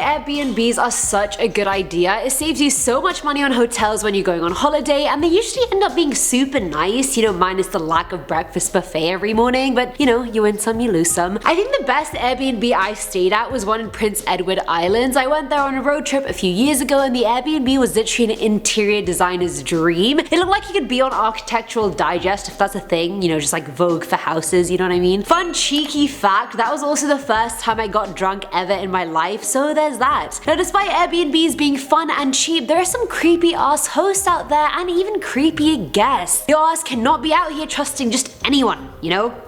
Airbnbs are such a good idea. It saves you so much money on hotels when you're going on holiday, and they usually end up being super nice, minus the lack of breakfast buffet every morning, but you win some, you lose some. I think the best Airbnb I stayed at was one in Prince Edward Islands. I went there on a road trip a few years ago, and the Airbnb was literally an interior designer's dream. It looked like you could be on Architectural Digest, if that's a thing, just like Vogue for houses, you know what I mean? Fun cheeky fact, that was also the first time I got drunk ever in my life, so there's that. Now, despite Airbnbs being fun and cheap, there are some creepy ass hosts out there and even creepier guests. Your ass cannot be out here trusting just anyone,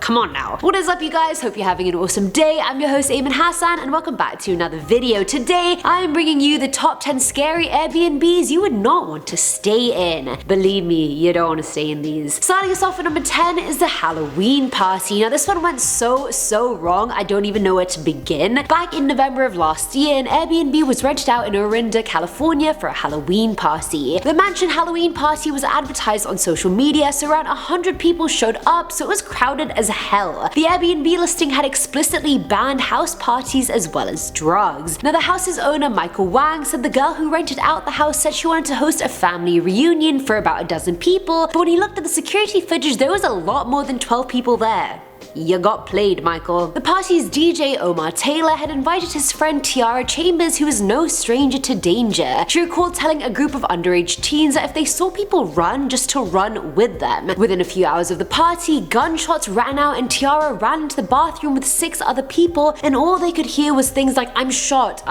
Come on now. What is up, you guys? Hope you're having an awesome day. I'm your host Ayman Hassan, and welcome back to another video. Today, I am bringing you the top 10 scary Airbnbs you would not want to stay in. Believe me, you don't want to stay in these. Starting us off at number 10 is the Halloween party. Now, this one went so wrong, I don't even know where to begin. Back in November of last year, an Airbnb was rented out in Orinda, California for a Halloween party. The mansion Halloween party was advertised on social media, so around 100 people showed up, so it was crowded as hell. The Airbnb listing had explicitly banned house parties as well as drugs. Now, the house's owner, Michael Wang, said the girl who rented out the house said she wanted to host a family reunion for about a dozen people, but when he looked at the security footage, there was a lot more than 12 people there. You got played, Michael. The party's DJ, Omar Taylor, had invited his friend Tiara Chambers, who is no stranger to danger. She recalled telling a group of underage teens that if they saw people run, just to run with them. Within a few hours of the party, gunshots rang out and Tiara ran into the bathroom with 6 other people, and all they could hear was things like, I'm shot,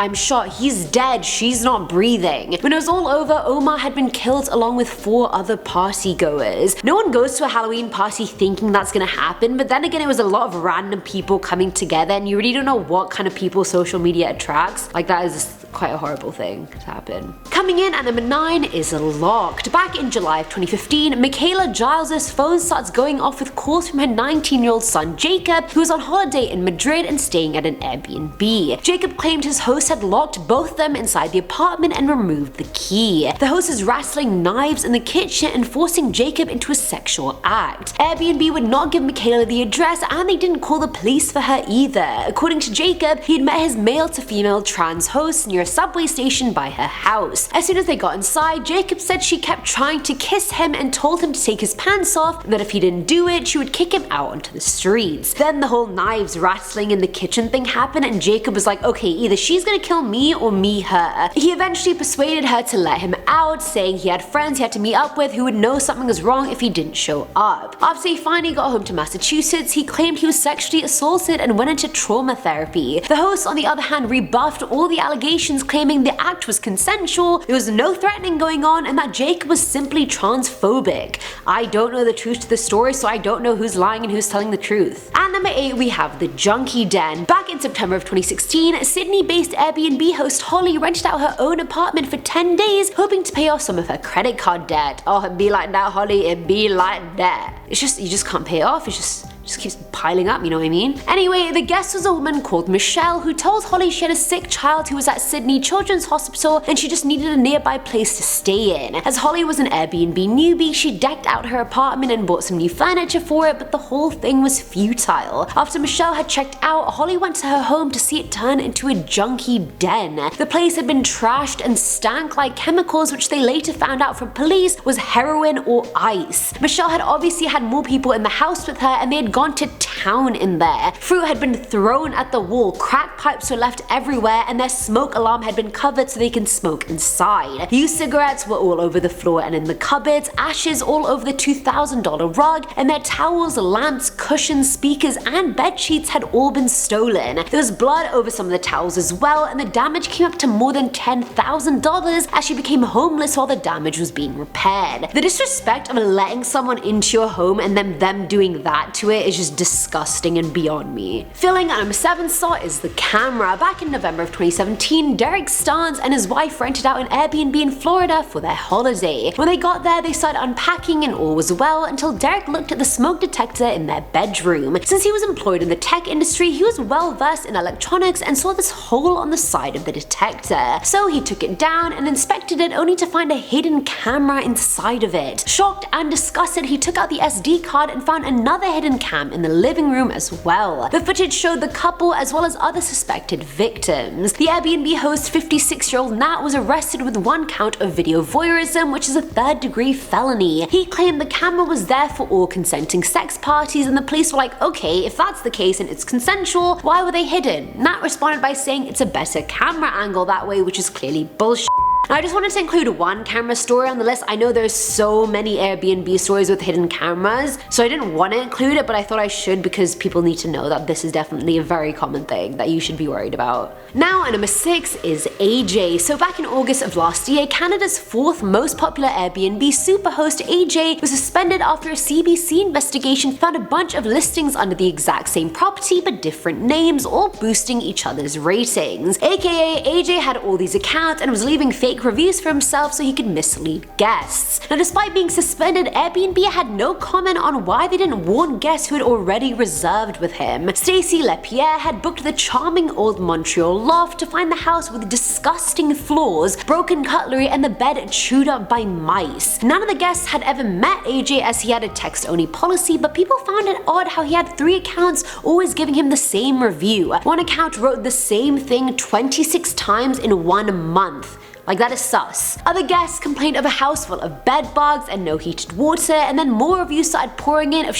he's dead, she's not breathing. When it was all over, Omar had been killed along with 4 other partygoers. No one goes to a Halloween party thinking that's gonna happen, but then again, it was a lot of random people coming together, and you really don't know what kind of people social media attracts. Like, that is quite a horrible thing to happen. Coming in at number 9 is Locked. Back in July of 2015, Michaela Giles' phone starts going off with calls from her 19-year-old son Jacob, who was on holiday in Madrid and staying at an Airbnb. Jacob claimed his host had locked both of them inside the apartment and removed the key. The host is wrestling knives in the kitchen and forcing Jacob into a sexual act. Airbnb would not give Michaela the address, and they didn't call the police for her either. According to Jacob, he'd met his male to female trans host near a subway station by her house. As soon as they got inside, Jacob said she kept trying to kiss him and told him to take his pants off, and that if he didn't do it, she would kick him out onto the streets. Then the whole knives rattling in the kitchen thing happened, and Jacob was like, okay, either she's gonna kill me or me her. He eventually persuaded her to let him out, saying he had friends he had to meet up with who would know something was wrong if he didn't show up. After he finally got home to Massachusetts, he claimed he was sexually assaulted and went into trauma therapy. The host, on the other hand, rebuffed all the allegations, claiming the act was consensual, there was no threatening going on, and that Jacob was simply transphobic. I don't know the truth to the story, so I don't know who's lying and who's telling the truth. At number 8, we have the Junkie Den. Back in September of 2016, Sydney-based Airbnb host Holly rented out her own apartment for 10 days, hoping to pay off some of her credit card debt. Oh, it'd be like that, Holly, it'd be like that. It's just, you just can't pay it off, it just keeps piling up, you know what I mean? Anyway, the guest was a woman called Michelle, who told Holly she had a sick child who was at Sydney Children's Hospital and she just needed a nearby place to stay in. As Holly was an Airbnb newbie, she decked out her apartment and bought some new furniture for it, but the whole thing was futile. After Michelle had checked out, Holly went to her home to see it turn into a junkie den. The place had been trashed and stank like chemicals, which they later found out from police was heroin or ice. Michelle had obviously had more people in the house with her, and they had gone to town in there. Fruit had been thrown at the wall, crack pipes were left everywhere, and their smoke alarm had been covered so they can smoke inside. Used cigarettes were all over the floor and in the cupboards, ashes all over the $2,000 rug, and their towels, lamps, cushions, speakers, and bed sheets had all been stolen. There was blood over some of the towels as well, and the damage came up to more than $10,000 as she became homeless while the damage was being repaired. The disrespect of letting someone into your home and then them doing that to it is just disgusting and beyond me. Filling at number 7 slot is the camera. Back in November of 2017, Derek Starnes and his wife rented out an Airbnb in Florida for their holiday. When they got there, they started unpacking and all was well until Derek looked at the smoke detector in their bedroom. Since he was employed in the tech industry, he was well versed in electronics and saw this hole on the side of the detector. So he took it down and inspected it, only to find a hidden camera inside of it. Shocked and disgusted, he took out the SD card and found another hidden camera cam in the living room as well. The footage showed the couple as well as other suspected victims. The Airbnb host, 56-year-old Nat, was arrested with 1 count of video voyeurism, which is a 3rd-degree felony. He claimed the camera was there for all consenting sex parties, and the police were like, okay, if that's the case and it's consensual, why were they hidden? Nat responded by saying it's a better camera angle that way, which is clearly bullshit. I just wanted to include one camera story on the list. I know there's so many Airbnb stories with hidden cameras, so I didn't want to include it, but I thought I should because people need to know that this is definitely a very common thing that you should be worried about. Now at number 6 is AJ. So back in August of last year, Canada's 4th most popular Airbnb superhost AJ was suspended after a CBC investigation found a bunch of listings under the exact same property but different names, all boosting each other's ratings. AKA AJ had all these accounts and was leaving fake reviews for himself so he could mislead guests. Now despite being suspended, Airbnb had no comment on why they didn't warn guests who had already reserved with him. Stacey Lepierre had booked the charming old Montreal loft to find the house with disgusting floors, broken cutlery, and the bed chewed up by mice. None of the guests had ever met AJ as he had a text-only policy, but people found it odd how he had 3 accounts always giving him the same review. One account wrote the same thing 26 times in 1 month. Like, that is sus. Other guests complained of a house full of bed bugs and no heated water, and then more reviews started pouring in of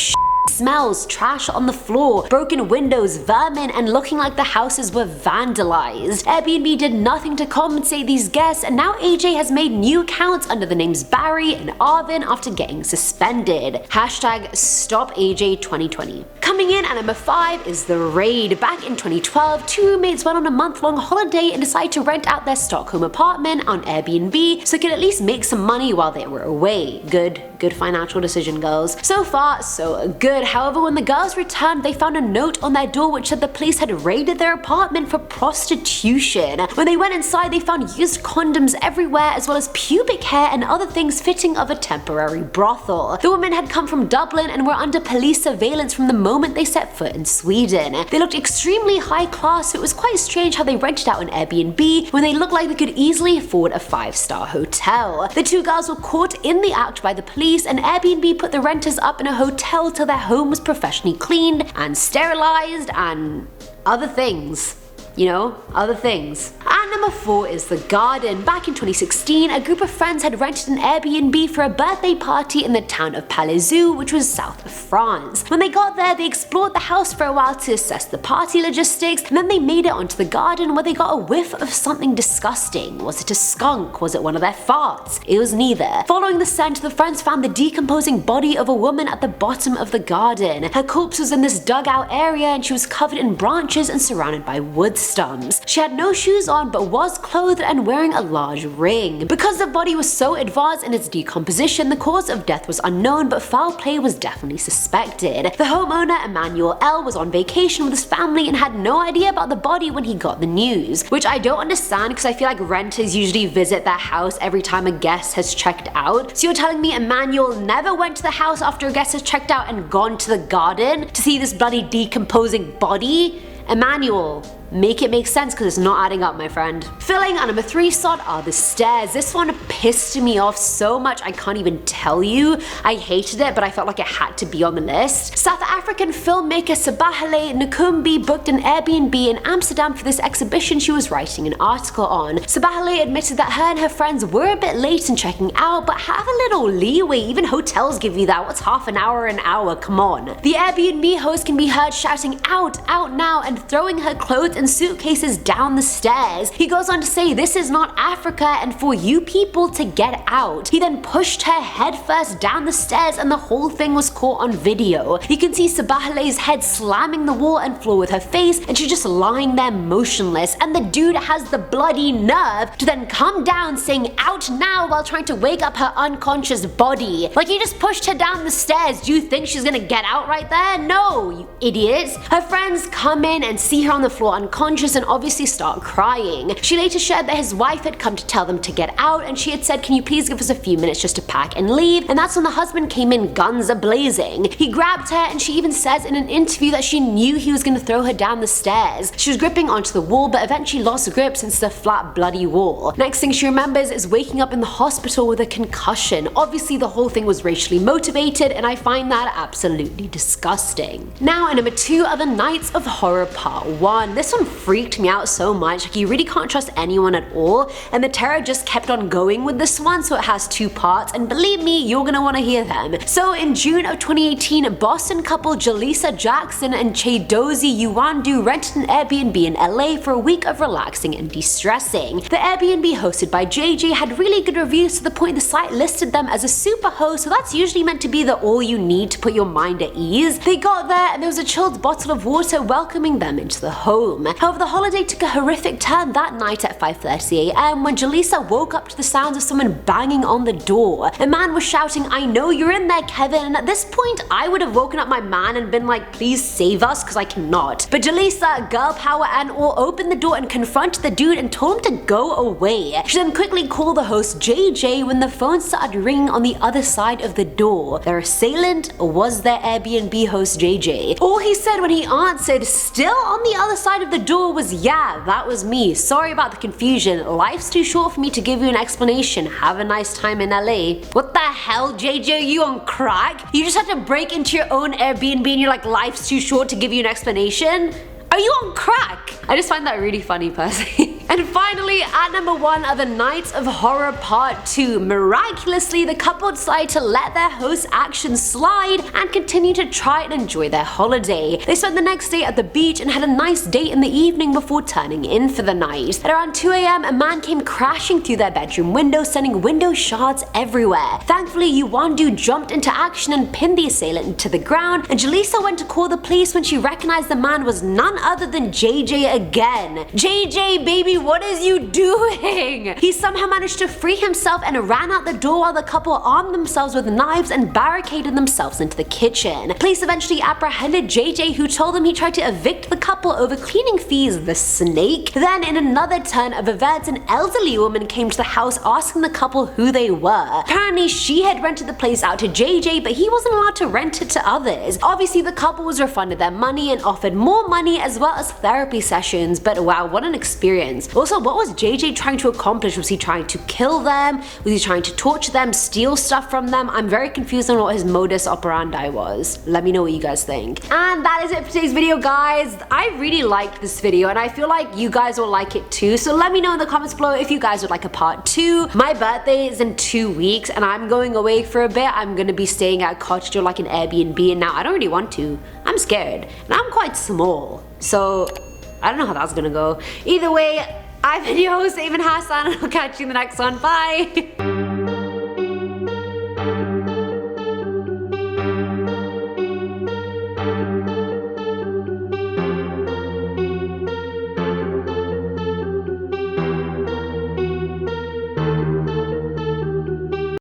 smells, trash on the floor, broken windows, vermin, and looking like the houses were vandalized. Airbnb did nothing to compensate these guests, and now AJ has made new accounts under the names Barry and Arvin after getting suspended. Hashtag Stop AJ 2020. Coming in at number 5 is The Raid. Back in 2012, 2 roommates went on a month-long holiday and decided to rent out their Stockholm apartment on Airbnb so they could at least make some money while they were away. Good financial decision, girls. So far, so good. However, when the girls returned, they found a note on their door which said the police had raided their apartment for prostitution. When they went inside, they found used condoms everywhere as well as pubic hair and other things fitting of a temporary brothel. The women had come from Dublin and were under police surveillance from the moment they set foot in Sweden. They looked extremely high class, so it was quite strange how they rented out an Airbnb when they looked like they could easily afford a 5-star hotel. The 2 girls were caught in the act by the police, and Airbnb put the renters up in a hotel till their home was professionally cleaned and sterilized and other things. You know, other things. And number 4 is The Garden. Back in 2016, a group of friends had rented an Airbnb for a birthday party in the town of Palaiseau, which was south of France. When they got there, they explored the house for a while to assess the party logistics, and then they made it onto the garden where they got a whiff of something disgusting. Was it a skunk? Was it one of their farts? It was neither. Following the scent, the friends found the decomposing body of a woman at the bottom of the garden. Her corpse was in this dugout area and she was covered in branches and surrounded by wood stumps. She had no shoes on but was clothed and wearing a large ring. Because the body was so advanced in its decomposition, the cause of death was unknown, but foul play was definitely suspected. The homeowner, Emmanuel L., was on vacation with his family and had no idea about the body when he got the news, which I don't understand because I feel like renters usually visit their house every time a guest has checked out. So you're telling me Emmanuel never went to the house after a guest has checked out and gone to the garden to see this bloody decomposing body? Emmanuel, make it make sense because it's not adding up, my friend. Filling at number 3 slot are the stairs. This one pissed me off so much I can't even tell you. I hated it, but I felt like it had to be on the list. South African filmmaker Sabahale Nkumbi booked an Airbnb in Amsterdam for this exhibition she was writing an article on. Sabahale admitted that her and her friends were a bit late in checking out, but have a little leeway. Even hotels give you that. What's half an hour, come on. The Airbnb host can be heard shouting out now, and throwing her clothes and suitcases down the stairs. He goes on to say this is not Africa and for you people to get out. He then pushed her headfirst down the stairs and the whole thing was caught on video. You can see Sabahale's head slamming the wall and floor with her face and she's just lying there motionless, and the dude has the bloody nerve to then come down saying out now while trying to wake up her unconscious body. Like, he just pushed her down the stairs. Do you think she's gonna get out right there? No, you idiots. Her friends come in and see her on the floor unconscious and obviously start crying. She later shared that his wife had come to tell them to get out and she had said, can you please give us a few minutes just to pack and leave? And that's when the husband came in guns a-blazing. He grabbed her, and she even says in an interview that she knew he was gonna throw her down the stairs. She was gripping onto the wall, but eventually lost grip since it's a flat, bloody wall. Next thing she remembers is waking up in the hospital with a concussion. Obviously the whole thing was racially motivated, and I find that absolutely disgusting. Now, in number 2 are the Nights of Horror Part 1. This one freaked me out so much. Like, you really can't trust anyone at all, and the terror just kept on going with this one, so it has 2 parts, and believe me, you're gonna want to hear them. So in June of 2018, Boston couple Jaleesa Jackson and Chiedozie Uwandu rented an Airbnb in LA for a week of relaxing and de-stressing. The Airbnb, hosted by JJ, had really good reviews to the point the site listed them as a super host, so that's usually meant to be the all you need to put your mind at ease. They got there and there was a chilled bottle of water welcoming them into the home. However, the holiday took a horrific turn that night at 5:30 AM when Jaleesa woke up to the sounds of someone banging on the door. A man was shouting, "I know you're in there, Kevin," and at this point I would have woken up my man and been like, please save us, because I cannot. But Jaleesa, girl power and all, opened the door and confronted the dude and told him to go away. She then quickly called the host JJ when the phone started ringing on the other side of the door. Their assailant was their Airbnb host JJ. All he said when he answered, still on the other side of the door, was, "Yeah, that was me. Sorry about the confusion. Life's too short for me to give you an explanation. Have a nice time in LA." What the hell, JJ? Are you on crack? You just had to break into your own Airbnb and you're like, life's too short to give you an explanation? Are you on crack? I just find that really funny personally. And finally, at number 1 are the Nights of Horror Part 2. Miraculously, the couple decided to let their host's actions slide and continue to try and enjoy their holiday. They spent the next day at the beach and had a nice date in the evening before turning in for the night. At around 2 AM, a man came crashing through their bedroom window, sending window shards everywhere. Thankfully, Uwandu jumped into action and pinned the assailant into the ground, and Jaleesa went to call the police when she recognized the man was none other than JJ again. JJ, baby, what is you doing? He somehow managed to free himself and ran out the door while the couple armed themselves with knives and barricaded themselves into the kitchen. Police eventually apprehended JJ, who told them he tried to evict the couple over cleaning fees, the snake. Then, in another turn of events, an elderly woman came to the house asking the couple who they were. Apparently, she had rented the place out to JJ, but he wasn't allowed to rent it to others. Obviously, the couple was refunded their money and offered more money as well as therapy sessions, but wow, what an experience. Also, what was JJ trying to accomplish? Was he trying to kill them? Was he trying to torture them, steal stuff from them? I'm very confused on what his modus operandi was. Let me know what you guys think. And that is it for today's video, guys. I really liked this video and I feel like you guys will like it too, so let me know in the comments below if you guys would like a part 2. My birthday is in 2 weeks and I'm going away for a bit. I'm gonna be staying at a cottage or like an Airbnb, and now I don't really want to. I'm scared and I'm quite small, so I don't know how that's gonna go. Either way, I've been your host, Aven Hassan, and I'll catch you in the next one. Bye!